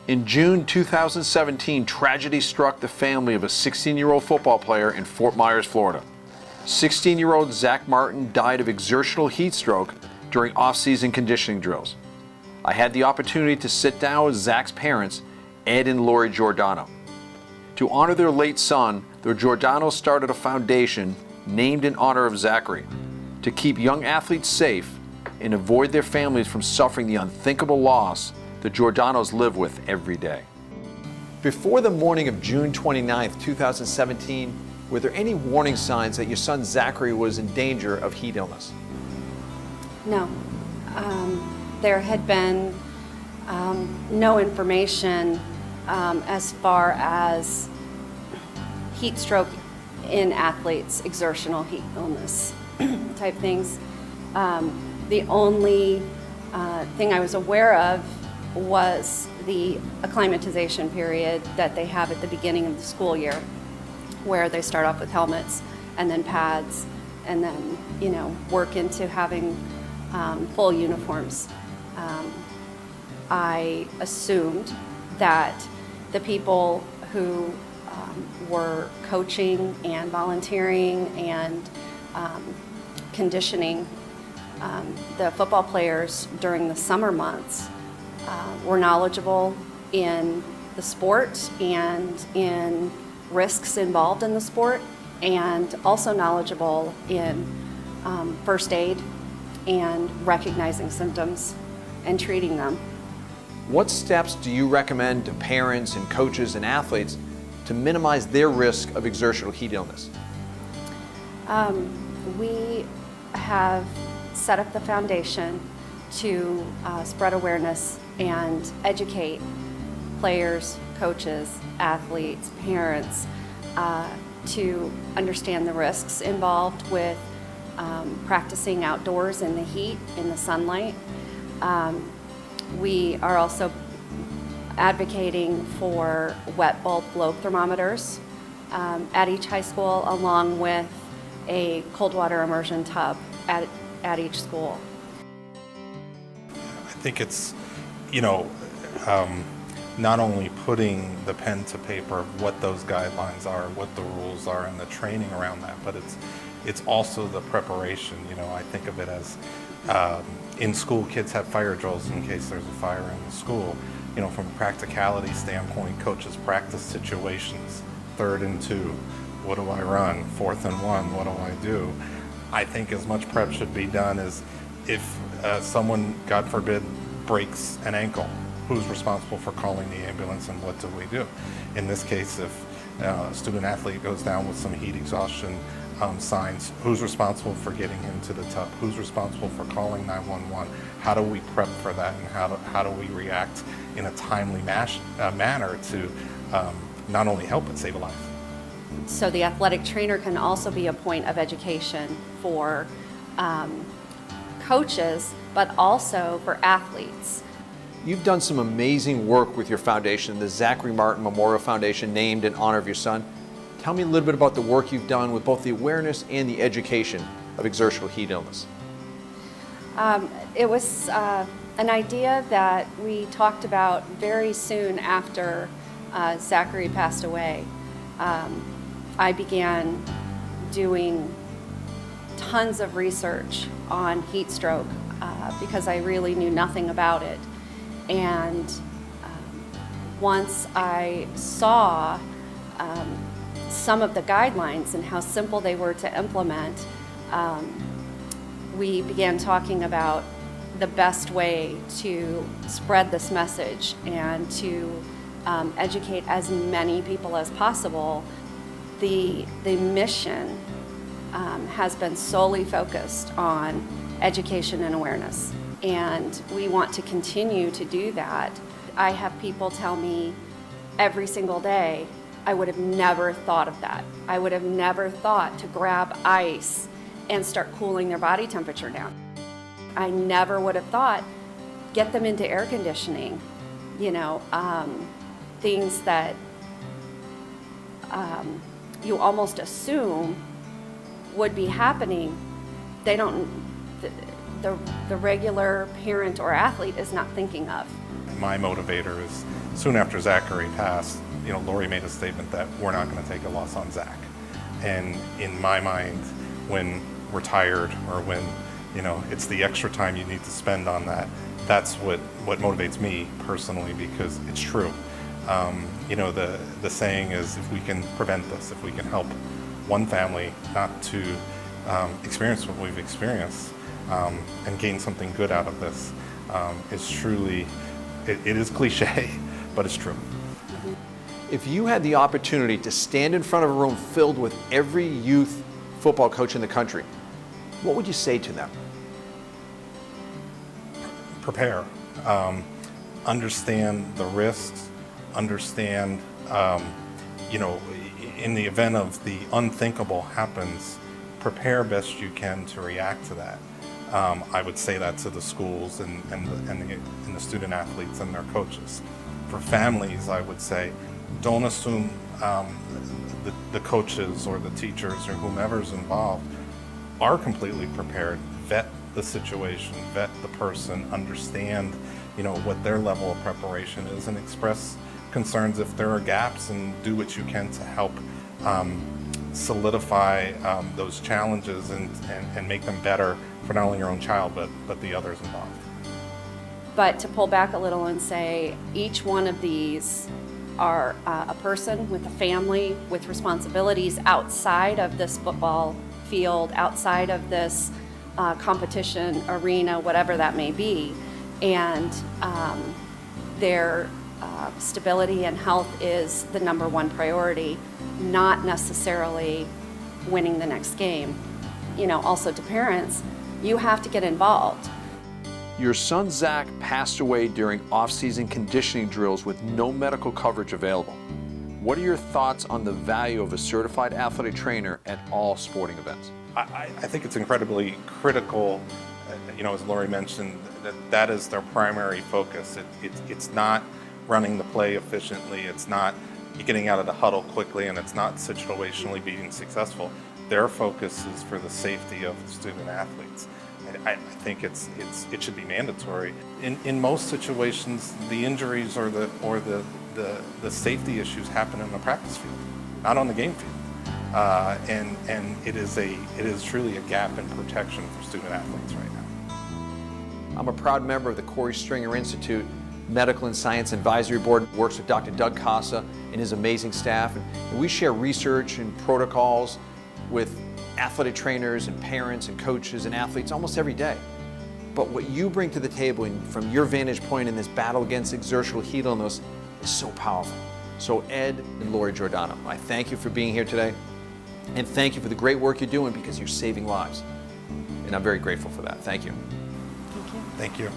In June 2017, tragedy struck the family of a 16-year-old football player in Fort Myers, Florida. 16-year-old Zach Martin died of exertional heat stroke during off-season conditioning drills. I had the opportunity to sit down with Zach's parents, Ed and Laurie Giordano. To honor their late son, the Giordanos started a foundation named in honor of Zachary to keep young athletes safe and avoid their families from suffering the unthinkable loss the Giordanos live with every day. Before the morning of June 29, 2017, were there any warning signs that your son Zachary was in danger of heat illness? No. There had been no information as far as heat stroke in athletes, exertional heat illness type things. The only thing I was aware of was the acclimatization period that they have at the beginning of the school year, where they start off with helmets and then pads and then, work into having full uniforms. I assumed that the people who were coaching and volunteering and conditioning the football players during the summer months were knowledgeable in the sport and in risks involved in the sport, and also knowledgeable in first aid and recognizing symptoms and treating them. What steps do you recommend to parents and coaches and athletes to minimize their risk of exertional heat illness? We have set up the foundation to spread awareness and educate players, coaches, athletes, parents to understand the risks involved with practicing outdoors in the heat, in the sunlight. We are also advocating for wet bulb globe thermometers at each high school, along with a cold water immersion tub at each school. I think it's, not only putting the pen to paper of what those guidelines are, what the rules are, and the training around that, but it's also the preparation. I think of it as in school, kids have fire drills in case there's a fire in the school. From a practicality standpoint, coaches practice situations. 3rd and 2, what do I run? 4th and 1, what do I do? I think as much prep should be done as if someone, God forbid, breaks an ankle, who's responsible for calling the ambulance and what do we do? In this case, if a student athlete goes down with some heat exhaustion signs, who's responsible for getting him to the tub? Who's responsible for calling 911? How do we prep for that, and how do we react in a timely manner to not only help but save a life? So the athletic trainer can also be a point of education for coaches, but also for athletes. You've done some amazing work with your foundation, the Zachary Martin Memorial Foundation, named in honor of your son. Tell me a little bit about the work you've done with both the awareness and the education of exertional heat illness. It was an idea that we talked about very soon after Zachary passed away. I began doing tons of research on heat stroke because I really knew nothing about it. And once I saw some of the guidelines and how simple they were to implement, we began talking about the best way to spread this message and to educate as many people as possible. The mission has been solely focused on education and awareness, and we want to continue to do that. I have people tell me every single day, I would have never thought of that. I would have never thought to grab ice and start cooling their body temperature down. I never would have thought, get them into air conditioning, things that you almost assume would be happening. The regular parent or athlete is not thinking of. my motivator is soon after Zachary passed, Laurie made a statement that we're not going to take a loss on Zach. And in my mind, when we're tired or when, it's the extra time you need to spend on that, that's what motivates me personally, because it's true. The saying is, if we can prevent this, if we can help one family not to experience what we've experienced and gain something good out of this, is truly, it is cliche, but it's true. If you had the opportunity to stand in front of a room filled with every youth football coach in the country, what would you say to them? Prepare. Understand the risks, understand, in the event of the unthinkable happens, prepare best you can to react to that. I would say that to the schools and the student athletes and their coaches. For families, I would say, don't assume the coaches or the teachers or whomever's involved are completely prepared. Vet the situation, vet the person, understand what their level of preparation is, and express concerns if there are gaps, and do what you can to help solidify those challenges and make them better for not only your own child but the others involved. But to pull back a little and say each one of these are a person with a family with responsibilities outside of this football field, outside of this competition arena, whatever that may be, and their stability and health is the number one priority, not necessarily winning the next game. Also to parents, you have to get involved. Your son Zach passed away during off-season conditioning drills with no medical coverage available. What are your thoughts on the value of a certified athletic trainer at all sporting events? I think it's incredibly critical, as Laurie mentioned, that is their primary focus. It's not running the play efficiently, it's not getting out of the huddle quickly, and it's not situationally being successful. Their focus is for the safety of the student athletes. I think it should be mandatory. In most situations, the injuries or the safety issues happen in the practice field, not on the game field. And it is truly a gap in protection for student athletes right now. I'm a proud member of the Corey Stringer Institute Medical and Science Advisory Board. Works with Dr. Doug Casa and his amazing staff, and we share research and protocols with athletic trainers and parents and coaches and athletes almost every day. But what you bring to the table, and from your vantage point in this battle against exertional heat illness, is so powerful. So Ed and Laurie Giordano, I thank you for being here today, and thank you for the great work you're doing, because you're saving lives. And I'm very grateful for that. Thank you. Thank you. Thank you.